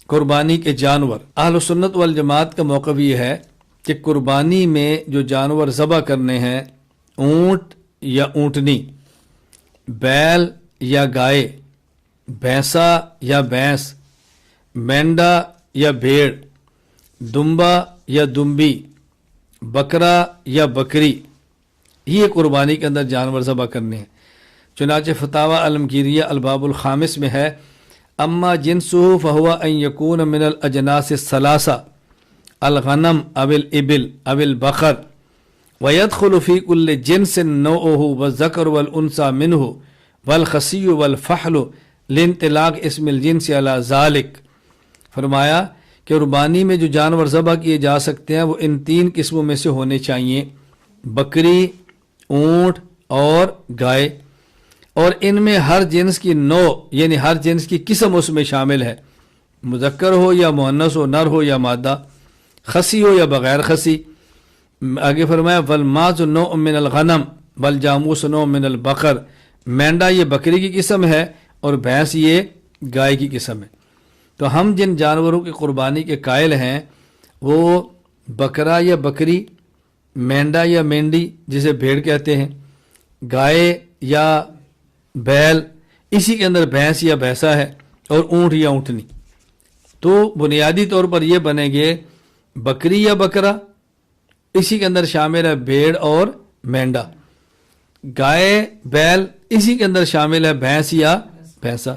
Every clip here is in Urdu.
قربانی کے جانور، اہل سنت والجماعت کا موقف یہ ہے کہ قربانی میں جو جانور ذبح کرنے ہیں، اونٹ یا اونٹنی، بیل یا گائے، بھینسا یا بھینس، مینڈا یا بھیڑ، دمبا یا دمبی، بکرا یا بکری، یہ قربانی کے اندر جانور ذبح کرنے ہیں۔ چنانچہ فتاوی علمگیریہ الباب الخامس میں ہے، اما جنسہ فہو ان یکون من الاجناس الثلاثہ الغنم او الابل او البقر ويدخل في كل جنس نوعه والذكر والانثى منه والخصي والفحل لانطلاق اسم الجنس على ذلك۔ فرمایا کہ قربانی میں جو جانور ذبح کیے جا سکتے ہیں وہ ان تین قسموں میں سے ہونے چاہیے، بکری، اونٹ اور گائے، اور ان میں ہر جنس کی نوع یعنی ہر جنس کی قسم اس میں شامل ہے، مذکر ہو یا مؤنث ہو، نر ہو یا مادہ، خصی ہو یا بغیر خصی۔ آگے فرمایا والماز نوع من الغنم والجاموس نوع من البقر، مینڈا یہ بکری کی قسم ہے اور بھینس یہ گائے کی قسم ہے۔ تو ہم جن جانوروں کی قربانی کے قائل ہیں وہ بکرا یا بکری، مینڈا یا مینڈی جسے بھیڑ کہتے ہیں، گائے یا بیل، اسی کے اندر بھینس یا بھینسا ہے، اور اونٹ یا اونٹنی۔ تو بنیادی طور پر یہ بنے گے بکری یا بکرا، اسی کے اندر شامل ہے بھیڑ اور مینڈا، گائے بیل، اسی کے اندر شامل ہے بھینس یا بھینسا،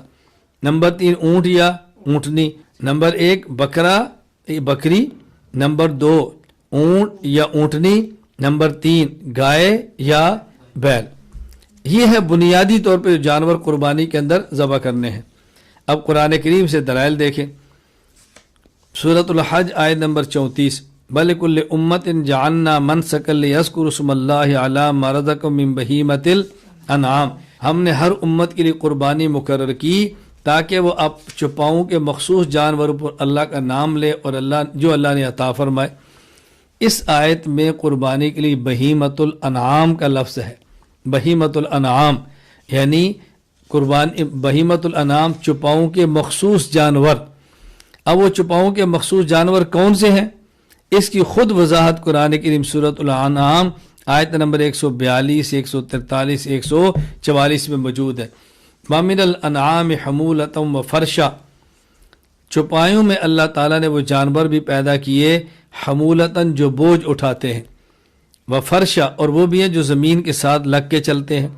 نمبر 3 اونٹ یا اونٹنی، نمبر 1 بکرا بکری، نمبر 2 اونٹ یا اونٹنی، نمبر 3 گائے یا بیل۔ یہ ہے بنیادی طور پہ جانور قربانی کے اندر ذبح کرنے ہیں۔ اب قرآن کریم سے دلائل دیکھیں، سورۃ الحج آیت نمبر 34، بَلِكُلِّ أُمَّةٍ جَعَلْنَا مَنْسَكًا لِيَذْكُرُوا اسْمَ اللَّهِ عَلَىٰ مَا رَزَقَهُم مِّن بَهِيمَةِ الْأَنْعَامِ، ہم نے ہر امت کے لیے قربانی مقرر کی تاکہ وہ اب چوپاؤں کے مخصوص جانوروں پر اللہ کا نام لے اور اللہ نے عطا فرمائے۔ اس آیت میں قربانی کے لیے بہیمۃ الانعام کا لفظ ہے، بہیمۃ الانعام یعنی قربانی، بہیمۃ الانعام چوپاؤں کے مخصوص جانور۔ اب وہ چوپاؤں کے مخصوص جانور کون سے ہیں، اس کی خود وضاحت قرآن کریم سورۃ الانعام آیت نمبر 142، 143، 144 میں موجود ہے۔ وَمِنَ الْأَنْعَامِ حَمُولَةً وَفَرْشًا، چوپایوں میں اللہ تعالیٰ نے وہ جانور بھی پیدا کیے، حمولتاً جو بوجھ اٹھاتے ہیں، وفرشا اور وہ بھی ہیں جو زمین کے ساتھ لگ کے چلتے ہیں۔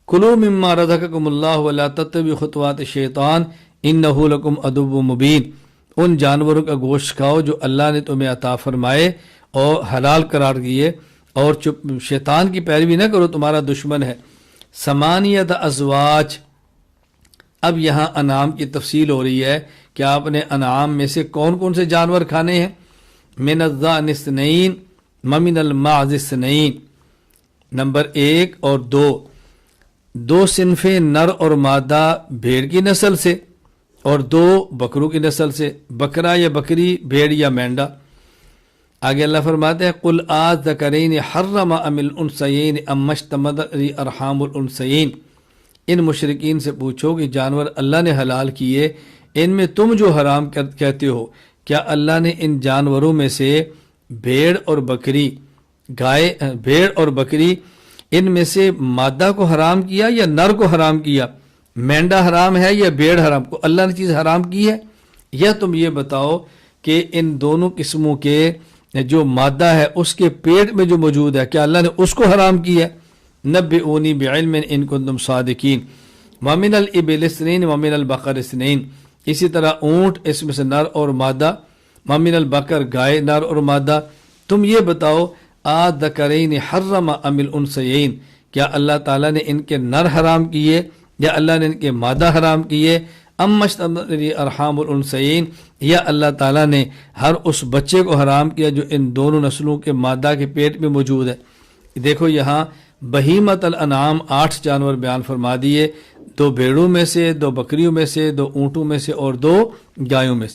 کلوا مما رزقکم اللہ ولا تتبعوا خطوات الشیطان انہ لکم عدو مبین، ان جانوروں کا گوشت کھاؤ جو اللہ نے تمہیں عطا فرمائے اور حلال قرار دیے، اور شیطان کی پیروی نہ کرو، تمہارا دشمن ہے۔ ثمانیۃ ازواج، اب یہاں انعام کی تفصیل ہو رہی ہے کہ آپ نے انعام میں سے کون کون سے جانور کھانے ہیں۔ من الضأن اثنین ومن المعز اثنین، نمبر 1 اور 2 صنفیں نر اور مادہ بھیڑ کی نسل سے اور 2 بکروں کی نسل سے، بکرا یا بکری، بھیڑ یا مینڈا۔ آگے اللہ فرماتے ہیں قل آذکرین حرم ام الانثیین ام اشتملت علیہ ارحام الانثیین، ان مشرکین سے پوچھو کہ جانور اللہ نے حلال کیے، ان میں تم جو حرام کہتے ہو، کیا اللہ نے ان جانوروں میں سے بھیڑ اور بکری، بھیڑ اور بکری ان میں سے مادہ کو حرام کیا یا نر کو حرام کیا؟ مینڈا حرام ہے یا بھیڑ حرام؟ کو اللہ نے چیز حرام کی ہے؟ یا تم یہ بتاؤ کہ ان دونوں قسموں کے جو مادہ ہے اس کے پیٹ میں جو موجود ہے کیا اللہ نے اس کو حرام کیا ہے؟ نبئونی بعلم ان کنتم صادقین۔ ومن الابل اثنین ومن البقر اثنین، اسی طرح اونٹ اس میں سے نر اور مادہ، ومن البقر گائے نر اور مادہ۔ تم یہ بتاؤ آذکرین حرم ام الانثیین، کیا اللہ تعالیٰ نے ان کے نر حرام کیے یا اللہ نے ان کے مادہ حرام کیے؟ ام اشتملت علیہ ارحام الانثیین، یا اللہ تعالیٰ نے ہر اس بچے کو حرام کیا جو ان دونوں نسلوں کے مادہ کے پیٹ میں موجود ہے۔ دیکھو یہاں بہیمۃ الانعام 8 جانور بیان فرما دیے، 2 بھیڑوں میں سے، 2 بکریوں میں سے، 2 اونٹوں میں سے اور 2 گایوں میں سے۔